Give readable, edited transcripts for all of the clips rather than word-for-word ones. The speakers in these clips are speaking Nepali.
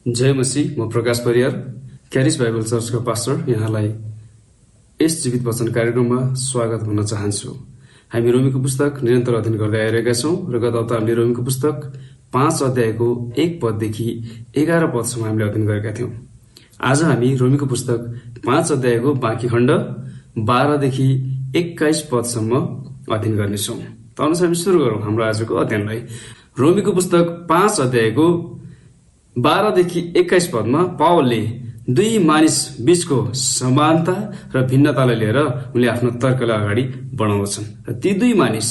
जय मसीह। म प्रकाश परियार, क्यारिस बाइबल चर्चको पास्टर। यहाँलाई यस जीवित वचन कार्यक्रममा स्वागत भन्न चाहन्छु। हामी रोमीको पुस्तक निरन्तर अध्ययन गर्दै आइरहेका छौँ र गत हप्ता हामीले रोमीको पुस्तक 5 अध्यायको 1 पददेखि 11 पदसम्म हामीले अध्ययन गरेका थियौँ। आज हामी रोमीको पुस्तक 5 अध्यायको बाँकी खण्ड 12 देखि 21 पदसम्म अध्ययन गर्नेछौँ। त अनुसार हामी सुरु गरौँ हाम्रो आजको अध्ययनलाई। रोमीको पुस्तक 5 अध्यायको 12 देखि 21 पदमा पावलले दुई मानिस बीचको समानता र भिन्नतालाई लिएर उनले आफ्नो तर्कलाई अगाडि बढाउँदछन्। र ती दुई मानिस,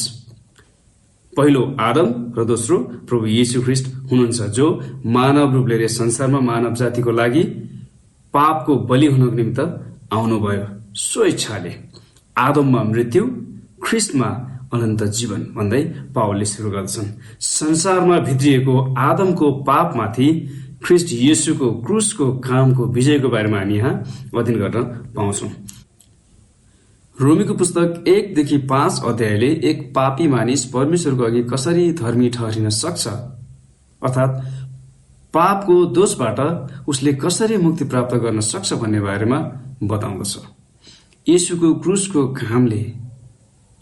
पहिलो आदम र दोस्रो प्रभु येशू ख्रीष्ट हुनुहुन्छ, जो मानव रूप लिएर संसारमा मानव जातिको लागि पापको बलि हुनको निमित्त आउनुभयो। सो इच्छाले आदममा मृत्यु, ख्रीष्टमा अनन्त जीवन भन्दै पावलले सुरु गर्दछन्। संसारमा भित्रिएको आदमको पापमाथि ख्रीष्ट येशूको क्रुसको कामको विजयको बारेमा हामी यहाँ अध्ययन गर्न पाउँछौँ। रोमीको पुस्तक 1 देखि 5 अध्यायले एक पापी मानिस परमेश्वरको अघि कसरी धर्मी ठहरिन सक्छ, अर्थात् पापको दोषबाट उसले कसरी मुक्ति प्राप्त गर्न सक्छ भन्ने बारेमा बताउँदछ। येशूको क्रुसको कामले,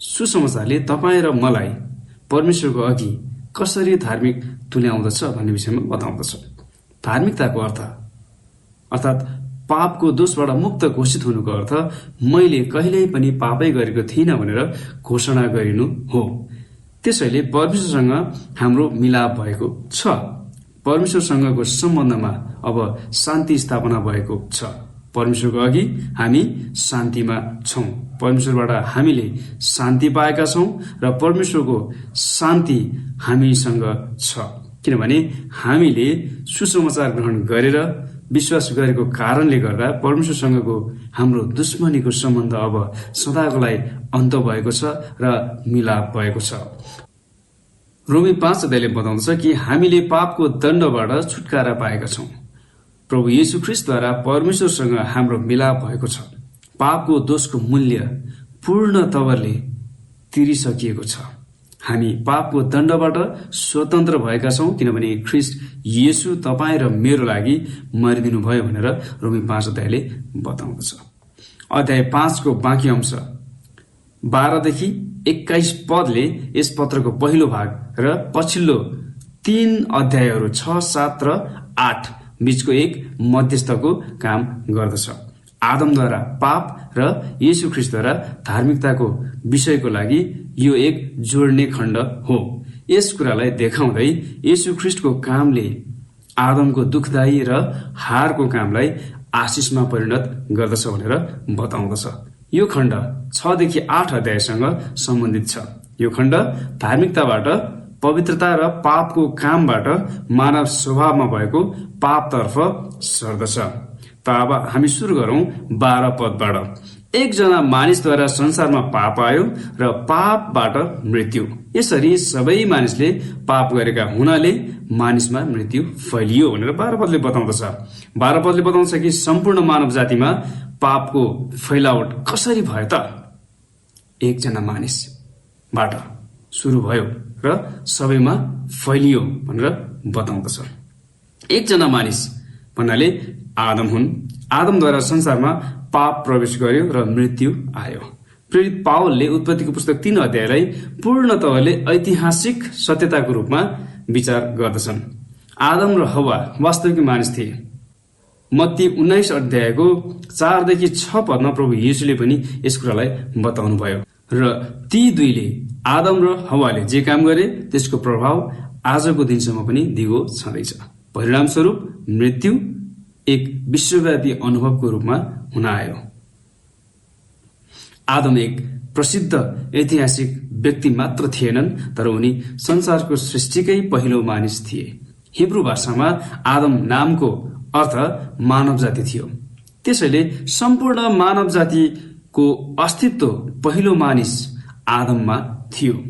सुसमाचारले तपाईँ र मलाई परमेश्वरको अघि कसरी धार्मिक तुल्याउँदछ भन्ने विषयमा बताउँदछ। धार्मिकताको अर्थ अर्थात् पापको दोषबाट मुक्त घोषित हुनुको अर्थ मैले कहिल्यै पनि पापै गरेको थिइनँ भनेर घोषणा गरिनु हो। त्यसैले परमेश्वरसँग हाम्रो मिलाप भएको छ। परमेश्वरसँगको सम्बन्धमा अब शान्ति स्थापना भएको छ। परमेश्वरको अघि हामी शान्तिमा छौँ। परमेश्वरबाट हामीले शान्ति पाएका छौँ र परमेश्वरको शान्ति हामीसँग छ, किनभने हामीले सुसमाचार ग्रहण गरेर विश्वास गरेको कारणले गर्दा परमेश्वरसँगको हाम्रो दुश्मनीको सम्बन्ध अब सदाको लागि अन्त भएको छ र मिलाप भएको छ। रोमी 5 अध्यायले बताउँदछ कि हामीले पापको दण्डबाट छुटकारा पाएका छौँ। प्रभु येशू ख्रीष्टद्वारा परमेश्वरसँग हाम्रो मिलाप भएको छ। पापको दोषको मूल्य पूर्ण तवरले तिरिसकिएको छ। हामी पापको दण्डबाट स्वतन्त्र भएका छौँ, किनभने ख्रीष्ट येशू तपाईँ र मेरो लागि मरिदिनु भयो भनेर रोमी 5 अध्यायले बताउँदछ। अध्याय 5 को बाँकी अंश 12 देखि 21 पदले यस पत्रको पहिलो भाग र पछिल्लो 3 अध्यायहरू 6, 7 र 8 बीचको एक मध्यस्थको काम गर्दछ। आदमद्वारा पाप र येशू ख्रीष्टद्वारा धार्मिकताको विषयको लागि यो एक जोड्ने खण्ड हो। यस कुरालाई देखाउँदै येशू ख्रीष्टको कामले आदमको दुखदायी र हारको कामलाई आशिषमा परिणत गर्दछ भनेर बताउँदछ। यो खण्ड 6 देखि 8 अध्यायसँग सम्बन्धित छ। यो खण्ड धार्मिकताबाट पवित्रता र पापको कामबाट मानव स्वभावमा भएको पापतर्फ सर्दछ। त अब हामी सुरु गरौँ 12 पदबाट। एकजना मानिसद्वारा संसारमा पाप आयो र पापबाट मृत्यु। यसरी सबै मानिसले पाप गरेका हुनाले मानिसमा मृत्यु फैलियो भनेर 12 पदले बताउँदछ। 12 पदले बताउँछ कि सम्पूर्ण मानव जातिमा पापको फैलावट कसरी भयो त? एकजना मानिसबाट सुरु भयो र सबैमा फैलियो भनेर बताउँदछ। एकजना मानिस भन्नाले आदम हुन्। आदमद्वारा संसारमा पाप प्रवेश गर्यो र मृत्यु आयो। प्रेरित पावलले उत्पत्तिको पुस्तक 3 अध्यायलाई पूर्ण तवरले ऐतिहासिक सत्यताको रूपमा विचार गर्दछन्। आदम र हव्वा वास्तविक मानिस थिए। मत्ती 19 अध्यायको 4 देखि 6 पदमा प्रभु येशूले पनि यस कुरालाई बताउनु भयो र ती दुईले, आदम र हव्वाले जे काम गरे त्यसको प्रभाव आजको दिनसम्म पनि दिगो छँदैछ। परिणामस्वरूप मृत्यु एक विश्वव्यापी अनुभवको रूपमा हुन आयो। आदम एक प्रसिद्ध ऐतिहासिक व्यक्ति मात्र थिएनन्, तर उनी संसारको सृष्टिकै पहिलो मानिस थिए। हिब्रू भाषामा आदम नामको अर्थ मानव जाति थियो। त्यसैले सम्पूर्ण मानव जातिको अस्तित्व पहिलो मानिस आदममा थियो।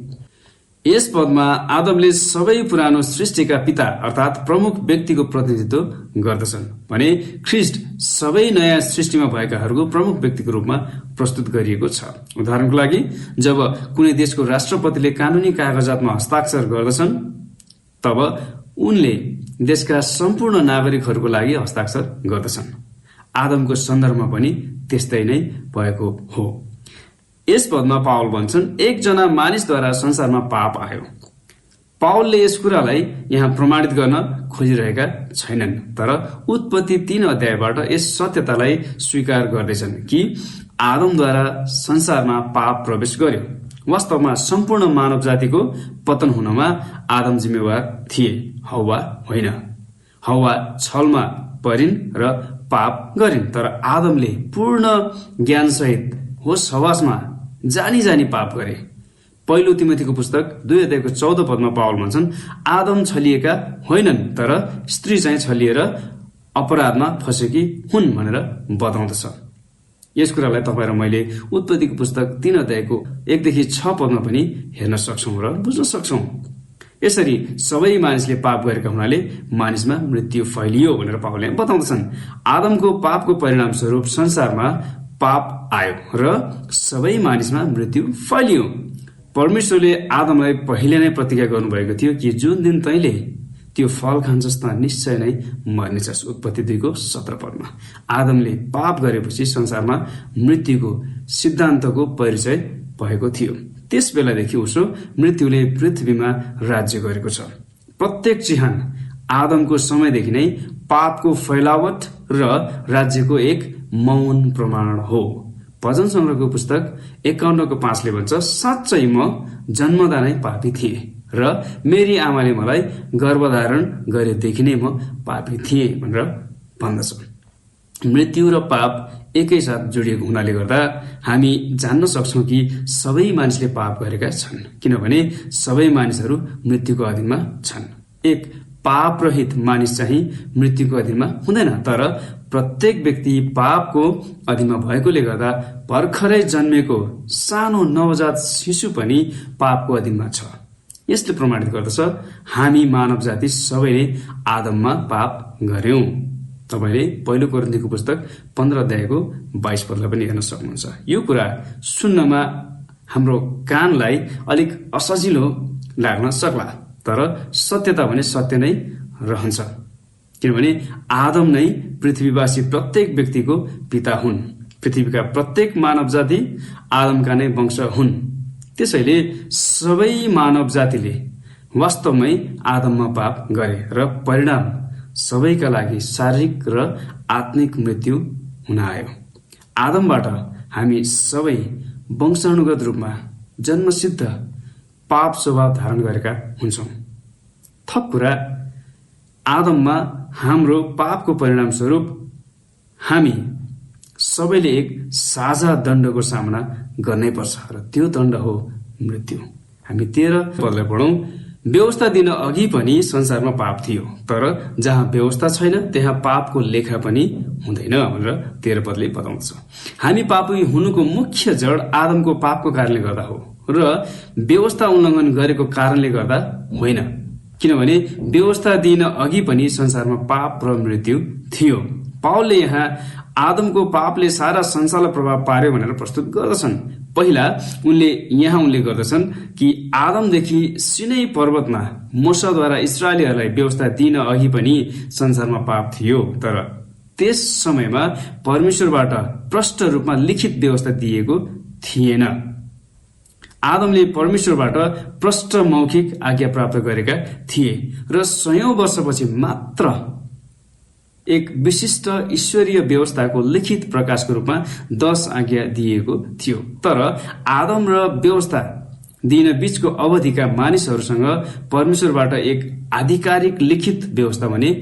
यस पदमा आदमले सबै पुरानो सृष्टिका पिता अर्थात् प्रमुख व्यक्तिको प्रतिनिधित्व गर्दछन् भने ख्रीष्ट सबै नयाँ सृष्टिमा भएकाहरूको प्रमुख व्यक्तिको रूपमा प्रस्तुत गरिएको छ। उदाहरणको लागि, जब कुनै देशको राष्ट्रपतिले कानुनी कागजातमा हस्ताक्षर गर्दछन् तब उनले देशका सम्पूर्ण नागरिकहरूको लागि हस्ताक्षर गर्दछन्। आदमको सन्दर्भमा पनि त्यस्तै नै भएको हो। यस पदमा पावल भन्छन्, एकजना मानिसद्वारा संसारमा पाप आयो। पावलले यस कुरालाई यहाँ प्रमाणित गर्न खोजिरहेका छैनन्, तर उत्पत्ति 3 अध्यायबाट यस सत्यतालाई स्वीकार गर्दैछन् कि आदमद्वारा संसारमा पाप प्रवेश गर्यो। वास्तवमा सम्पूर्ण मानव जातिको पतन हुनमा आदम जिम्मेवार थिए, हव्वा होइन। हव्वा छलमा परिन् र पाप गरिन्, तर आदमले पूर्ण ज्ञानसहित होस हवासमा जानी जानी पाप गरे। पहिलो तिमोथीको पुस्तक 2 अध्यायको 14 पदमा पावल भन्छन्, आदम छलिएका होइनन्, तर स्त्री चाहिँ छलिएर अपराधमा फसेकी हुन् भनेर बताउँदछ। यस कुरालाई तपाईँ र मैले उत्पत्तिको पुस्तक 3 अध्यायको 1 देखि 6 पदमा पनि हेर्न सक्छौं र बुझ्न सक्छौं। यसरी सबै मानिसले पाप गरेका हुनाले मानिसमा मृत्यु फैलियो भनेर पावलले बताउँदछन्। आदमको पापको परिणाम स्वरूप संसारमा पाप आयो र सबै मानिसमा मृत्यु फैलियो। परमेश्वरले आदमलाई पहिले नै प्रतिज्ञा गर्नुभएको थियो कि जुन दिन तैँले त्यो फल खान्छस् त निश्चय नै मर्नेछस्। उत्पत्ति 2 को 17 पदमा आदमले पाप गरेपछि संसारमा मृत्युको सिद्धान्तको परिचय भएको थियो। त्यस बेलादेखि उसो मृत्युले पृथ्वीमा राज्य गरेको छ। प्रत्येक चिहान आदमको समयदेखि नै पापको फैलावट र राज्यको एक मौन प्रमाण हो। भजन संग्रहको पुस्तक 51 को 5 ले भन्छ, साँच्चै म जन्मदा नै पापी थिए र मेरी आमाले मलाई गर्भधारण गरेदेखि नै म पापी थिए भनेर भन्दछ। मृत्यु र पाप एकैसाथ जोडिएको हुनाले गर्दा हामी जान्न सक्छौं कि सबै मानिसले पाप गरेका छन्, किनभने सबै मानिसहरू मृत्युको अधीनमा छन्। एक पाप रहित मानिस चाहिँ मृत्युको अधीनमा हुँदैन, तर प्रत्येक व्यक्ति पापको अधीनमा भएकोले गर्दा भर्खरै जन्मेको सानो नवजात शिशु पनि पापको अधीनमा छ। यसले प्रमाणित गर्दछ हामी मानव जाति सबैले आदममा पाप गर्यौं। तपाईले पहिलो कोरिन्थीको पुस्तक 15 अध्यायको 22 पदलाई पनि हेर्न सक्नुहुन्छ। यो कुरा सुन्नमा हाम्रो कानलाई अलिक असजिलो लाग्न सक्ला, तर सत्यता भने सत्य नै रहन्छ, किनभने आदम नै पृथ्वीवासी प्रत्येक व्यक्तिको पिता हुन्। पृथ्वीका प्रत्येक मानव जाति आदमका नै वंश हुन्। त्यसैले सबै मानव जातिले वास्तवमै आदममा पाप गरे र परिणाम सबैका लागि शारीरिक र आत्मिक मृत्यु हुन आयो। आदमबाट हामी सबै वंशानुगत रूपमा जन्मसिद्ध पाप स्वभाव धारण गरेका हुन्छौं। थप कुरा, आदममा हाम्रो पापको परिणाम स्वरूप हामी सबैले एक साझा दण्डको सामना गर्नै पर्छ र त्यो दण्ड हो मृत्यु। हामी 13 पदलाई पढौं। व्यवस्था दिन अघि पनि संसारमा पाप थियो, तर जहाँ व्यवस्था छैन त्यहाँ पापको लेखा पनि हुँदैन भनेर 13 पदले बताउँछ। हामी पापी हुनुको मुख्य जड आदमको पापको कारणले गर्दा हो र व्यवस्था उल्लङ्घन गरेको कारणले गर्दा होइन, किनभने व्यवस्था दिन अघि पनि संसारमा पाप र मृत्यु थियो। पावलले यहाँ आदमको पापले सारा संसारलाई प्रभाव पार्यो भनेर प्रस्तुत गर्दछन्। पहिला उनले गर्दछन् कि आदमदेखि सिनै पर्वतमा मूसाद्वारा इस्राएलीहरूलाई व्यवस्था दिन अघि पनि संसारमा पाप थियो, तर त्यस समयमा परमेश्वरबाट प्रष्ट रूपमा लिखित व्यवस्था दिएको थिएन। आदमले परमेश्वरबाट प्रष्ट मौखिक आज्ञा प्राप्त गरेका थिए र 100 वर्षपछि मात्र एक विशिष्ट ईश्वरीय व्यवस्थाको लिखित प्रकाशको रूपमा 10 आज्ञा दिएको थियो। तर आदम र व्यवस्था दिन बीचको अवधिका मानिसहरूसँग परमेश्वरबाट एक आधिकारिक लिखित व्यवस्था भने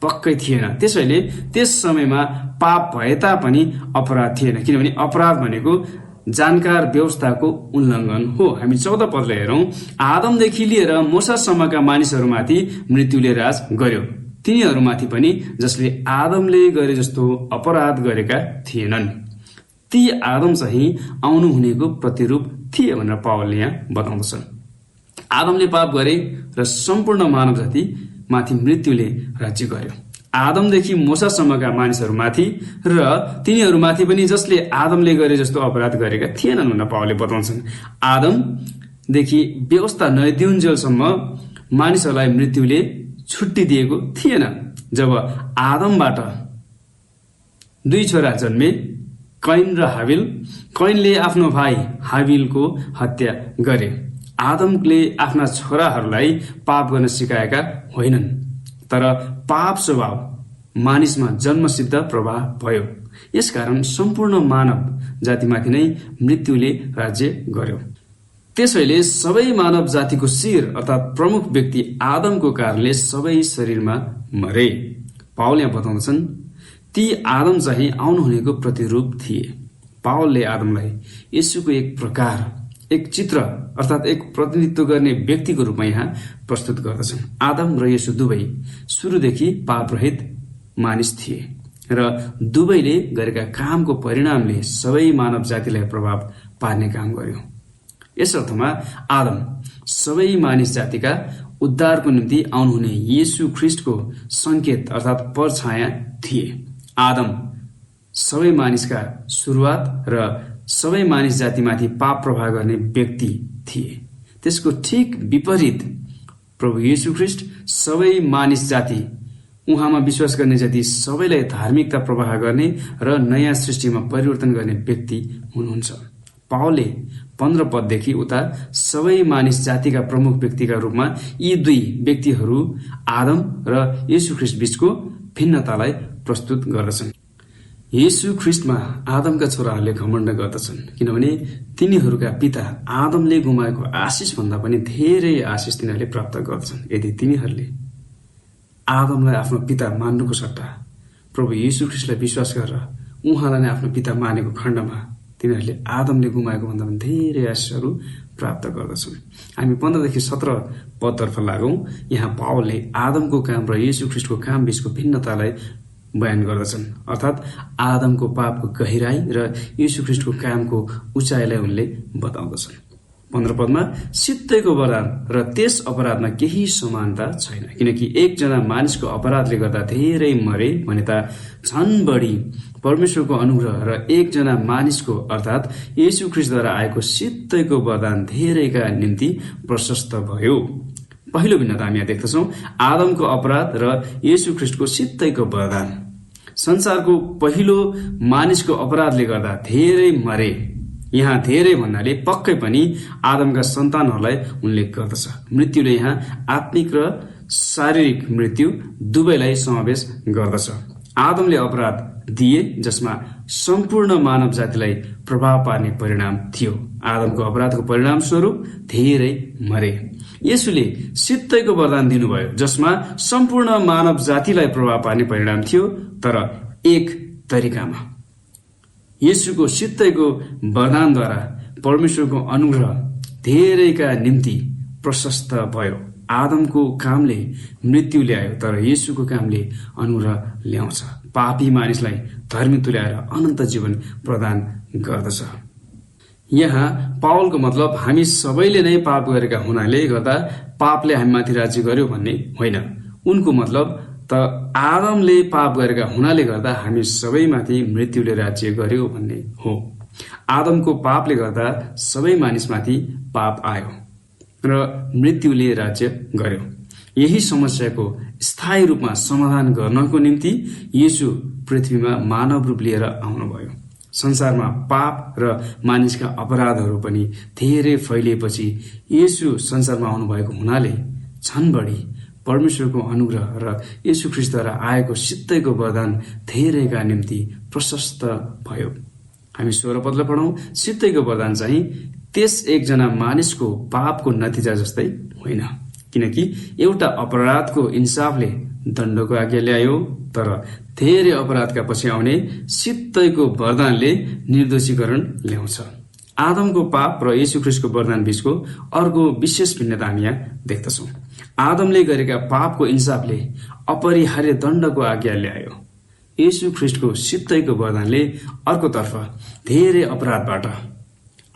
पक्कै थिएन। त्यसैले त्यस समयमा पाप भए तापनि अपराध थिएन, किनभने अपराध भनेको जानकार व्यवस्थाको उल्लङ्घन हो। हामी 14 पदलाई हेरौं। आदमदेखि लिएर मूसासम्मका मानिसहरूमाथि मृत्युले राज गर्यो, तिनीहरूमाथि पनि जसले आदमले गरे जस्तो अपराध गरेका थिएनन्। ती आदम चाहिँ आउनु हुनेको प्रतिरूप थिए भनेर पावलले यहाँ बताउँदछन्। आदमले पाप गरे र सम्पूर्ण मानव जाति माथि मृत्युले राज्य गर्यो। आदमदेखि मूसासम्मका मानिसहरूमाथि र तिनीहरूमाथि पनि जसले आदमले गरे जस्तो अपराध गरेका थिएनन् भनेर पावलले बताउँछन्। आदमदेखि व्यवस्था नदिउन्जेलसम्म मानिसहरूलाई मृत्युले छुट्टी दिएको थिएन। जब आदमबाट 2 छोरा जन्मे, कैन र हाबिल। कैनले आफ्नो भाइ हाबिलको हत्या गरे। आदमले आफ्ना छोराहरूलाई पाप गर्न सिकाएका होइनन्, तर पाप स्वभाव मानिसमा जन्मसिद्ध प्रभाव भयो। यसकारण सम्पूर्ण मानव जातिमाथि नै मृत्युले राज्य गर्यो। त्यसैले सबै मानव जातिको शिर अर्थात् प्रमुख व्यक्ति आदमको कारणले सबै शरीरमा मरे। पावल यहाँ बताउँदछन् ती आदम चाहिँ आउनुहुनेको प्रतिरूप थिए। पावलले आदमलाई येशूको एक प्रकार, एक चित्र अर्थात् एक प्रतिनिधित्व गर्ने व्यक्तिको रूपमा यहाँ प्रस्तुत गर्दछन्। आदम र येशू दुवै सुरुदेखि पापरहित मानिस थिए र दुवैले गरेका कामको परिणामले सबै मानव जातिलाई प्रभाव पार्ने काम गर्यो। यस अर्थमा आदम सबै मानिस जातिका उद्धारको निम्ति आउनुहुने येशू ख्रीष्टको संकेत अर्थात् परछाया थिए। आदम सबै मानिसका सुरुवात र सबै मानिस जातिमाथि पाप प्रभाव गर्ने व्यक्ति थिए। त्यसको ठीक विपरीत प्रभु येशू ख्रीष्ट सबै मानिस जाति, उहाँमा विश्वास गर्ने जति सबैलाई धार्मिकता प्रवाह गर्ने र नयाँ सृष्टिमा परिवर्तन गर्ने व्यक्ति हुनुहुन्छ। पावलले 15 पददेखि उता सबै मानिस जातिका प्रमुख व्यक्तिका रूपमा यी 2 व्यक्तिहरू आदम र येशू ख्रीष्ट बीचको भिन्नतालाई प्रस्तुत गर्दछन्। येशू ख्रीष्टमा आदमका छोराहरूले घमण्ड गर्दछन्, किनभने तिनीहरूका पिता आदमले गुमाएको आशिष भन्दा पनि धेरै आशिष तिनीहरूले प्राप्त गर्दछन्। यदि तिनीहरूले आदमलाई आफ्नो पिता मान्नुको सट्टा प्रभु येशू ख्रीष्टलाई विश्वास गरेर उहाँलाई नै आफ्नो पिता मानेको खण्डमा तिनीहरूले आदमले गुमाएको भन्दा पनि धेरै आशिषहरू प्राप्त गर्दछन्। हामी 15 देखि 17 पदतर्फ लागौं। यहाँ पावलले आदमको काम र येशू ख्रीष्टको काम बीचको भिन्नतालाई बयान गर्दछन्, अर्थात् आदमको पापको गहिराई र येशू ख्रीष्टको कामको उचाइलाई उनले बताउँदछन्। 15 पदमा सित्तैको वरदान र त्यस अपराधमा केही समानता छैन, किनकि एकजना मानिसको अपराधले गर्दा धेरै मरे भने त झन बढी परमेश्वरको अनुग्रह र एकजना मानिसको अर्थात् येशू ख्रीष्टद्वारा आएको सित्तैको वरदान धेरैका निम्ति प्रशस्त भयो। पहिलो भिन्नता हामी यहाँ देख्दछौँ, आदमको अपराध र येशू ख्रीष्टको सित्तैको वरदान। संसारको पहिलो मानिसको अपराधले गर्दा धेरै मरे। यहाँ धेरै भन्नाले पक्कै पनि आदमका सन्तानहरूलाई उल्लेख गर्दछ। मृत्युले यहाँ आत्मिक र शारीरिक मृत्यु दुवैलाई समावेश गर्दछ। आदमले अपराध दिए जसमा सम्पूर्ण मानव जातिलाई प्रभाव पार्ने परिणाम थियो। आदमको अपराधको परिणाम स्वरूप धेरै मरे। येशूले सित्तैको वरदान दिनुभयो जसमा सम्पूर्ण मानव जातिलाई प्रभाव पार्ने परिणाम थियो, तर एक तरिकामा। येशूको सित्तैको वरदानद्वारा परमेश्वरको अनुग्रह धेरैका निम्ति प्रशस्त भयो। आदमको कामले मृत्यु ल्यायो, तर येशूको कामले अनुग्रह ल्याउँछ। पापी मानिसलाई धर्मी तुल्याएर अनन्त जीवन प्रदान गर्दछ। यहाँ पावलको मतलब हामी सबैले नै पाप गरेका हुनाले गर्दा पापले हामीमाथि राज्य गर्यो भन्ने होइन। उनको मतलब त आदमले पाप गरेका हुनाले गर्दा हामी सबैमाथि मृत्युले राज्य गर्यो भन्ने हो। आदमको पापले गर्दा सबै मानिसमाथि पाप आयो र मृत्युले राज्य गर्यो। यही समस्याको स्थायी रूपमा समाधान गर्नको निम्ति येशू पृथ्वीमा मानव रूप लिएर आउनुभयो। संसारमा पाप र मानिसका अपराधहरू पनि धेरै फैलिएपछि येशू संसारमा आउनुभएको हुनाले झन बढी परमेश्वरको अनुग्रह र येशू ख्रीष्टद्वारा आएको सित्तैको वरदान धेरैका निम्ति प्रशस्त भयो। हामी 16 पदलाई पढौं। सित्तैको वरदान चाहिँ त्यस एकजना मानिसको पापको नतिजा जस्तै होइन, किनकि एउटा अपराधको इन्साफले दण्डको आज्ञा ल्यायो, तर धेरै अपराधका पछि आउने सित्तैको वरदानले निर्दोषीकरण ल्याउँछ। आदमको पाप र येशू ख्रीष्टको वरदान बीचको अर्को विशेष भिन्नता हामी यहाँ देख्दछौँ। आदमले गरेका पापको इन्साफले अपरिहार्य दण्डको आज्ञा ल्यायो। येशू ख्रीष्टको सित्तैको वरदानले अर्कोतर्फ धेरै अपराधबाट,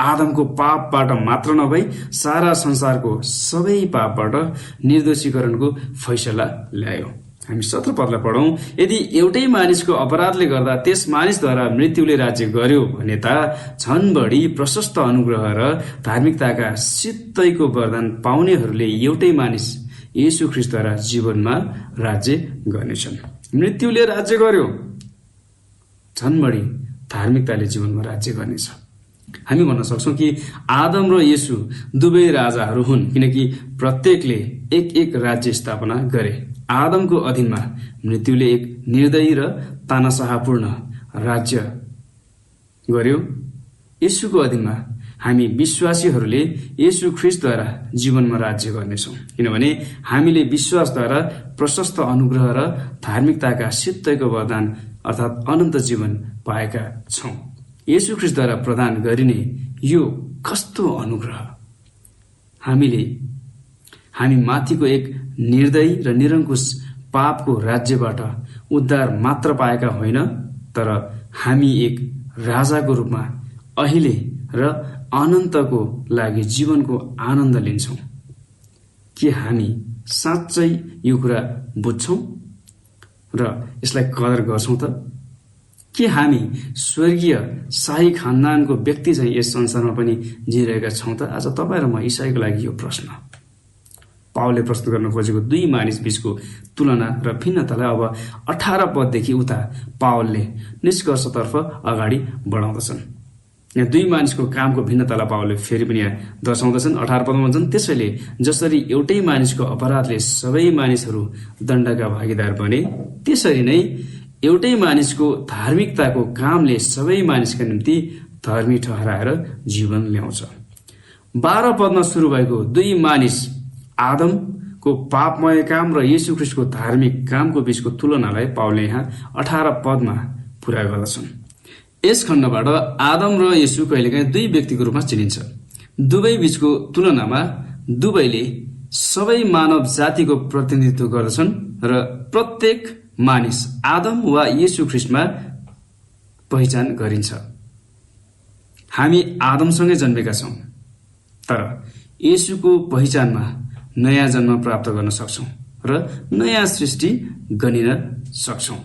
आदमको पापबाट मात्र नभई सारा संसारको सबै पापबाट निर्दोषीकरणको फैसला ल्यायो। हामी 17 पदलाई पढौं। यदि एउटै मानिसको अपराधले गर्दा त्यस मानिसद्वारा मृत्युले राज्य गर्यो भने त झन बढी प्रशस्त अनुग्रह र धार्मिकताका सित्तैको वरदान पाउनेहरूले एउटै मानिस येशू ख्रीष्टद्वारा जीवनमा राज्य गर्नेछन्। मृत्युले राज्य गर्यो, झन् बढी धार्मिकताले जीवनमा राज्य गर्नेछ। हामी भन्न सक्छौं कि आदम र येशू दुवै राजाहरू हुन्, किनकि प्रत्येकले एक एक राज्य स्थापना गरे। आदमको अधीनमा मृत्युले एक निर्दयी र तानाशाहपूर्ण राज्य गर्यो। येशूको अधीनमा हामी विश्वासीहरूले येशू ख्रीष्टद्वारा जीवनमा राज्य गर्नेछौँ, किनभने हामीले विश्वासद्वारा प्रशस्त अनुग्रह र धार्मिकताका सित्तैको वरदान अर्थात् अनन्त जीवन पाएका छौँ। येशू ख्रीष्टद्वारा प्रदान गरिने यो कस्तो अनुग्रह! हामी माथिको एक निर्दयी र निरङ्कुश पापको राज्यबाट उद्धार मात्र पाएका होइन, तर हामी एक राजाको रूपमा अहिले र अनन्तको लागि जीवनको आनन्द लिन्छौँ। के हामी साँच्चै यो कुरा बुझ्छौँ र यसलाई कदर गर्छौँ त? के हामी स्वर्गीय शाही खानदानको व्यक्ति चाहिँ यस संसारमा पनि जिइरहेका छौँ त? आज तपाईँ र म ईसाईको लागि यो प्रश्न। पावलले प्रस्तुत गर्न खोजेको दुई मानिस बीचको तुलना र भिन्नतालाई अब 18 पददेखि उता पावलले निष्कर्षतर्फ अगाडि बढाउँदछन्। यहाँ दुई मानिसको कामको भिन्नतालाई पावलले फेरि पनि यहाँ दर्शाउँदछन्। 18 पदमा भन्छन्, त्यसैले जसरी एउटै मानिसको अपराधले सबै मानिसहरू दण्डका भागीदार बने, त्यसरी नै एउटै मानिसको धार्मिकताको कामले सबै मानिसका निम्ति धर्मी ठहराएर जीवन ल्याउँछ। 12 पदमा सुरु भएको दुई मानिस आदमको पापमय काम र येशू ख्रीष्टको धार्मिक कामको बीचको तुलनालाई पावलले यहाँ 18 पदमा पूरा गर्दछन्। यस खण्डबाट आदम र येशू कहिलेकाहीँ दुई व्यक्तिको रूपमा चिनिन्छ। दुवै बीचको तुलनामा दुवैले सबै मानव जातिको प्रतिनिधित्व गर्दछन् र प्रत्येक मानिस आदम वा येशू ख्रीष्टमा पहिचान गरिन्छ। हामी आदमसँगै जन्मेका छौँ, तर येशूको पहिचानमा नयाँ जन्म प्राप्त गर्न सक्छौँ र नयाँ सृष्टि गनिन सक्छौँ।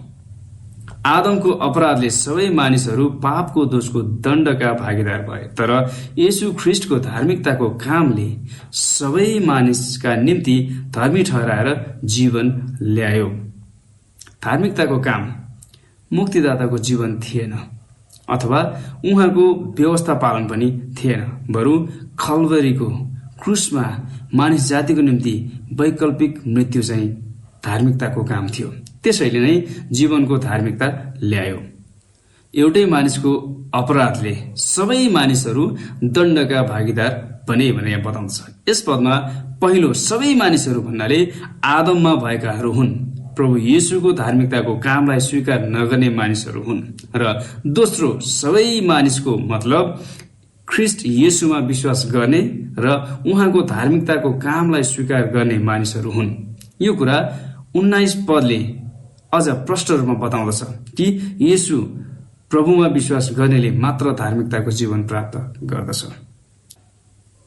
आदमको अपराधले सबै मानिसहरू पापको दोषको दण्डका भागीदार भए, तर येशू ख्रीष्टको धार्मिकताको कामले सबै मानिसका निम्ति धर्मी ठहराएर जीवन ल्यायो। धार्मिकताको काम मुक्तिदाताको जीवन थिएन अथवा उहाँको व्यवस्था पालन पनि थिएन, बरु खलबरीको क्रुसमा मानिस जातिको निम्ति वैकल्पिक मृत्यु चाहिँ धार्मिकताको काम थियो। त्यसैले नै जीवनको धार्मिकता ल्यायो। एउटै मानिसको अपराधले सबै मानिसहरू दण्डका भागीदार बने भनेर यहाँ बताउँछ। यस पदमा पहिलो सबै मानिसहरू भन्नाले आदममा भएकाहरू हुन्, प्रभु येशूको धार्मिकताको कामलाई स्वीकार नगर्ने मानिसहरू हुन्, र दोस्रो सबै मानिसको मतलब ख्रीष्ट येशूमा विश्वास गर्ने र उहाँको धार्मिकताको कामलाई स्वीकार गर्ने मानिसहरू हुन्। यो कुरा 19 पदले अझ प्रष्ट रूपमा बताउँदछ कि येशू प्रभुमा विश्वास गर्नेले मात्र धार्मिकताको जीवन प्राप्त गर्दछ।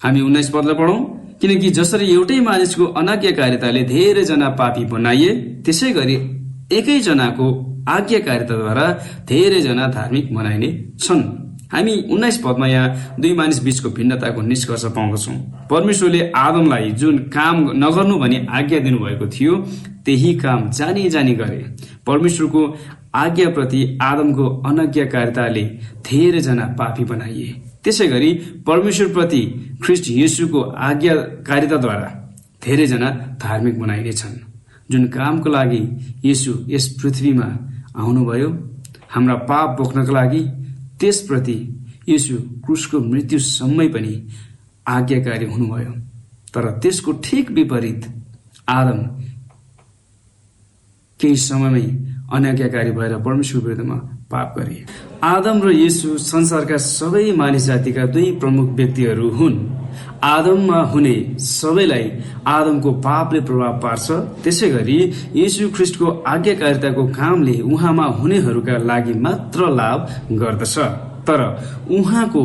हामी 19 पदलाई पढौं। किनकि जसरी एउटै मानिसको अनाज्ञाकारिताले धेरैजना पापी बनाइए, त्यसै गरी एकैजनाको आज्ञाकारिताद्वारा धेरैजना धार्मिक बनाइने छन्। हामी 19 पदमा यहाँ दुई मानिस बीचको भिन्नताको निष्कर्ष पाउँदछौँ। परमेश्वरले आदमलाई जुन काम नगर्नु भनी आज्ञा दिनुभएको थियो, त्यही काम जानी जानी गरे। परमेश्वरको आज्ञाप्रति आदमको अनाज्ञाकारिताले धेरैजना पापी बनाइए। त्यसै गरी परमेश्वरप्रति ख्रीष्ट येशूको आज्ञाकारिताद्वारा धेरैजना धार्मिक बनाइनेछन्। जुन कामको लागि येशू यस पृथ्वीमा आउनुभयो, हाम्रा पाप बोक्नका लागि, त्यसप्रति येशू क्रुसको मृत्युसम्मै पनि आज्ञाकारी हुनुभयो। तर त्यसको ठिक विपरीत आदम केही समयमै अनाज्ञाकारी भएर परमेश्वर विरुद्धमा पाप गरे। आदम र येशू संसारका सबै मानिस जातिका दुई प्रमुख व्यक्तिहरू हुन्। आदममा हुने सबैलाई आदमको पापले प्रभाव पार्छ, त्यसै गरी येशू ख्रीष्टको आज्ञाकारिताको कामले उहाँमा हुनेहरूका लागि मात्र लाभ गर्दछ। तर उहाँको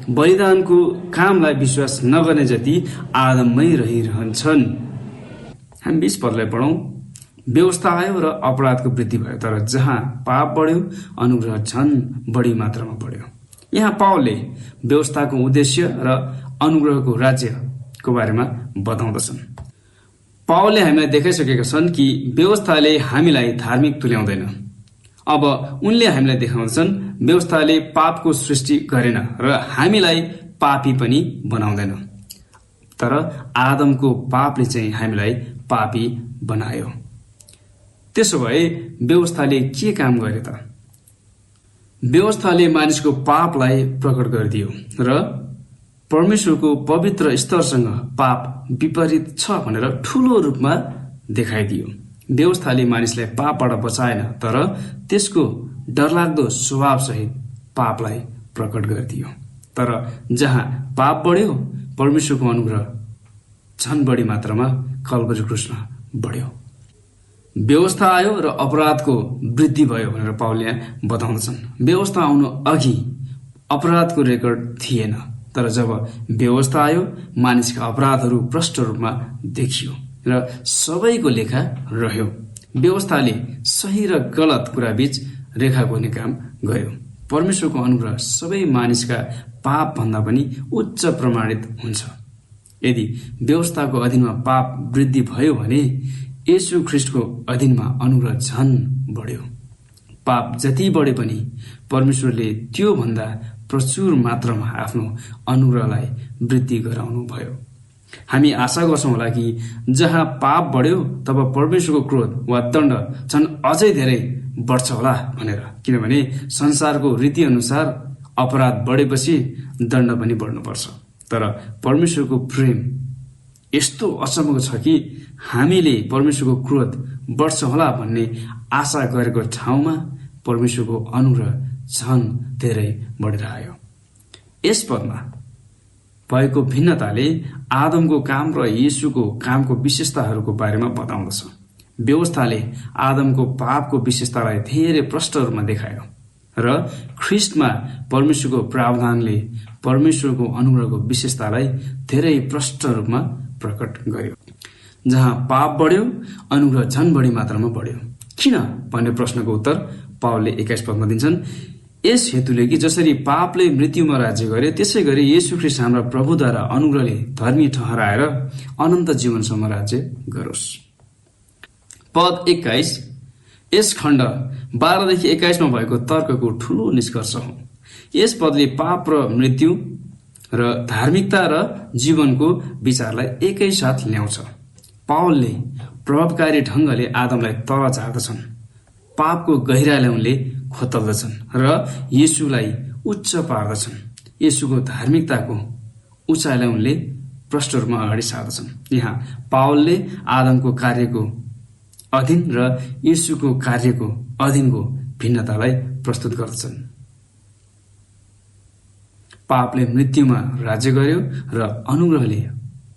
बलिदानको कामलाई विश्वास नगर्ने जति आदममै रहिरहन्छन्। हामी 20 पदलाई पढौं। व्यवस्था आयो र अपराधको वृद्धि भयो, तर जहाँ पाप बढ्यो अनुग्रह झन बढी मात्रामा बढ्यो। यहाँ पावलले व्यवस्थाको उद्देश्य र अनुग्रहको राज्यको बारेमा बताउँदछन्। पावलले हामीलाई देखाइसकेका छन् कि व्यवस्थाले हामीलाई धार्मिक तुल्याउँदैन। अब उनले हामीलाई देखाउँछन् व्यवस्थाले पापको सृष्टि गरेन र हामीलाई पापी पनि बनाउँदैन, तर आदमको पापले चाहिँ हामीलाई पापी बनायो। त्यसो भए व्यवस्थाले के काम गरे त? व्यवस्थाले मानिसको पापलाई प्रकट गरिदियो र परमेश्वरको पवित्र स्तरसँग पाप विपरीत छ भनेर ठूलो रूपमा देखाइदियो। व्यवस्थाले मानिसलाई पापबाट बचाएन, तर त्यसको डरलाग्दो स्वभावसहित पापलाई प्रकट गरिदियो। तर जहाँ पाप बढ्यो, परमेश्वरको अनुग्रह झन बढी मात्रामा कल्भरी क्रुसमा बढ्यो। व्यवस्था आयो र अपराधको वृद्धि भयो भनेर पावलले यहाँ बताउँदछन्। व्यवस्था आउनु अघि अपराधको रेकर्ड थिएन, तर जब व्यवस्था आयो मानिसका अपराधहरू प्रष्ट रूपमा देखियो र सबैको लेखा रह्यो। व्यवस्थाले सही र गलत कुरा बीच रेखा कोर्ने काम गर्यो। परमेश्वरको अनुग्रह सबै मानिसका पाप भन्दा पनि उच्च प्रमाणित हुन्छ। यदि व्यवस्थाको अधीनमा पाप वृद्धि भयो भने येशू ख्रीष्टको अधीनमा अनुग्रह झन बढ्यो। पाप जति बढे पनि परमेश्वरले त्यो भन्दा प्रचुर मात्रामा आफ्नो अनुग्रहलाई वृद्धि गराउनु भयो। हामी आशा गर्छौं होला कि जहाँ पाप बढ्यो तब परमेश्वरको क्रोध वा दण्ड झन् अझै धेरै बढ्छ होला भनेर, किनभने संसारको रीति अनुसार अपराध बढेपछि दण्ड पनि बढ्नुपर्छ। तर परमेश्वरको प्रेम यस्तो अचम्मको छ कि हामीले परमेश्वरको क्रोध बढ्छ होला भन्ने आशा गरेको ठाउँमा परमेश्वरको अनुग्रह झन धेरै बढेर आयो। यस पदमा भएको भिन्नताले आदमको काम र येशूको कामको विशेषताहरूको बारेमा बताउँदछ। व्यवस्थाले आदमको पापको विशेषतालाई धेरै प्रष्ट रूपमा देखायो र ख्रीष्टमा परमेश्वरको प्रावधानले परमेश्वरको अनुग्रहको विशेषतालाई धेरै प्रष्ट रूपमा प्रकट गर्यो। जहाँ पाप बढ्यो, अनुग्रह झन बढी मात्रामा बढ्यो। किन भन्ने प्रश्नको उत्तर पावलले 21 पदमा दिन्छन्। यस हेतुले कि जसरी पापले मृत्युमा राज्य गर्यो, त्यसै गरी येशू ख्रीष्ट हाम्रा प्रभुद्वारा अनुग्रहले धर्मी ठहराएर अनन्त जीवनसम्म राज्य गरोस्। पद 21 यस खण्ड 12 देखि 21 मा भएको तर्कको ठूलो निष्कर्ष हो। यस पदले पाप र मृत्यु र धार्मिकता र जीवनको विचारलाई एकैसाथ ल्याउँछ। पावलले प्रभावकारी ढंगले आदमलाई तल झार्दछन्, पापको गहिराईलाई उनले खोतल्दछन् र येशूलाई उच्च पार्दछन्। येशूको धार्मिकताको उचाइलाई उनले प्रष्ट रूपमा अगाडि सार्दछन्। यहाँ पावलले आदमको कार्यको अधीन र येशूको कार्यको अधीनको भिन्नतालाई प्रस्तुत गर्दछन्। पापले मृत्युमा राज्य गर्यो र अनुग्रहले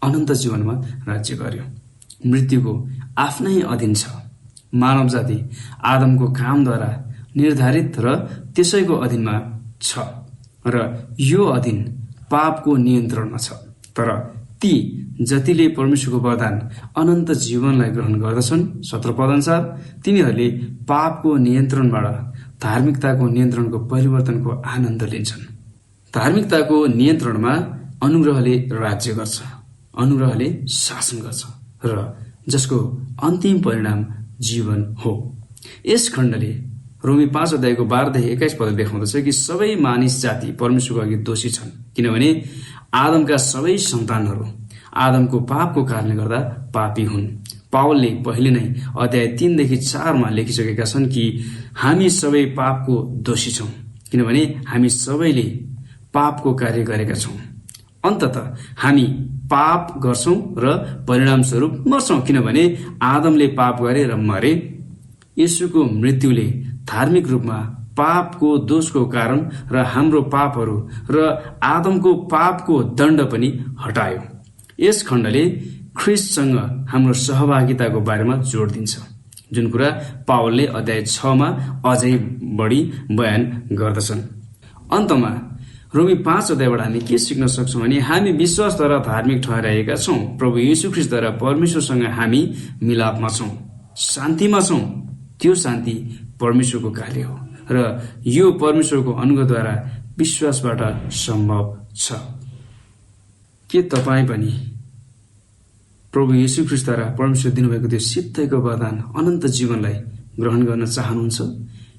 अनन्त जीवनमा राज्य गर्यो। मृत्युको आफ्नै अधीन छ। मानव जाति आदमको कामद्वारा निर्धारित र त्यसैको अधीनमा छ र यो अधीन पापको नियन्त्रणमा छ। तर ती जतिले परमेश्वरको वरदान अनन्त जीवनलाई ग्रहण गर्दछन्, 17 पद अनुसार तिनीहरूले पापको नियन्त्रणबाट धार्मिकताको नियन्त्रणको परिवर्तनको आनन्द लिन्छन्। धार्मिकताको नियन्त्रणमा अनुग्रहले राज्य गर्छ, अनुग्रहले शासन गर्छ र जसको अन्तिम परिणाम जीवन हो। यस खण्डले रोमी 5 अध्यायको 12 देखि 21 पद देखाउँदछ कि सबै मानिस जाति परमेश्वरको अघि दोषी छन्, किनभने आदमका सबै सन्तानहरू आदमको पापको कारणले गर्दा पापी हुन्। पावलले पहिले नै अध्याय 3 देखि 4 मा लेखिसकेका छन् कि हामी सबै पापको दोषी छौं, किनभने हामी सबैले पापको कार्य गरेका छौं। अन्ततः हामी पाप गर्छौं र परिणाम स्वरूप मर्छौं, किनभने आदमले पाप गरे र मरे। येशूको मृत्युले धार्मिक रूपमा पापको दोषको कारण र हाम्रो पापहरू र आदमको पापको दण्ड पनि हटायो। यस खण्डले ख्रीष्टसँग हाम्रो सहभागिताको बारेमा जोड दिन्छ, जुन कुरा पावलले अध्याय 6 मा अझै बढी बयान गर्दछन्। अन्तमा रोमी 5 अध्यायबाट हामी के सिक्न सक्छौं भने हामी विश्वासद्वारा धार्मिक ठहराएका छौं। प्रभु येशू ख्रीष्टद्वारा परमेश्वरसँग हामी मिलापमा छौं, शान्तिमा छौं। त्यो शान्ति परमेश्वरको कार्य हो र यो परमेश्वरको अनुग्रहद्वारा विश्वासबाट सम्भव छ। के तपाईँ पनि प्रभु येशू ख्रीष्टद्वारा परमेश्वर दिनुभएको त्यो सिद्धैको वरदान अनन्त जीवनलाई ग्रहण गर्न चाहनुहुन्छ?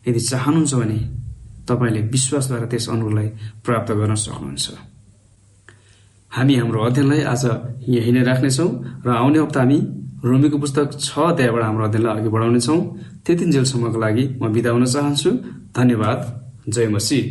यदि चाहनुहुन्छ भने तपाईँले विश्वासद्वारा त्यस अनुग्रहलाई प्राप्त गर्न सक्नुहुन्छ। हामी हाम्रो अध्ययनलाई आज यही नै राख्नेछौँ र आउने हप्ता हामी रोमीको पुस्तक 6 अध्यायबाट हाम्रो अध्ययनलाई अघि बढाउनेछौँ। त्यतिन्जेलसम्मको लागि म बिदा हुन चाहन्छु। धन्यवाद। जय मसीह।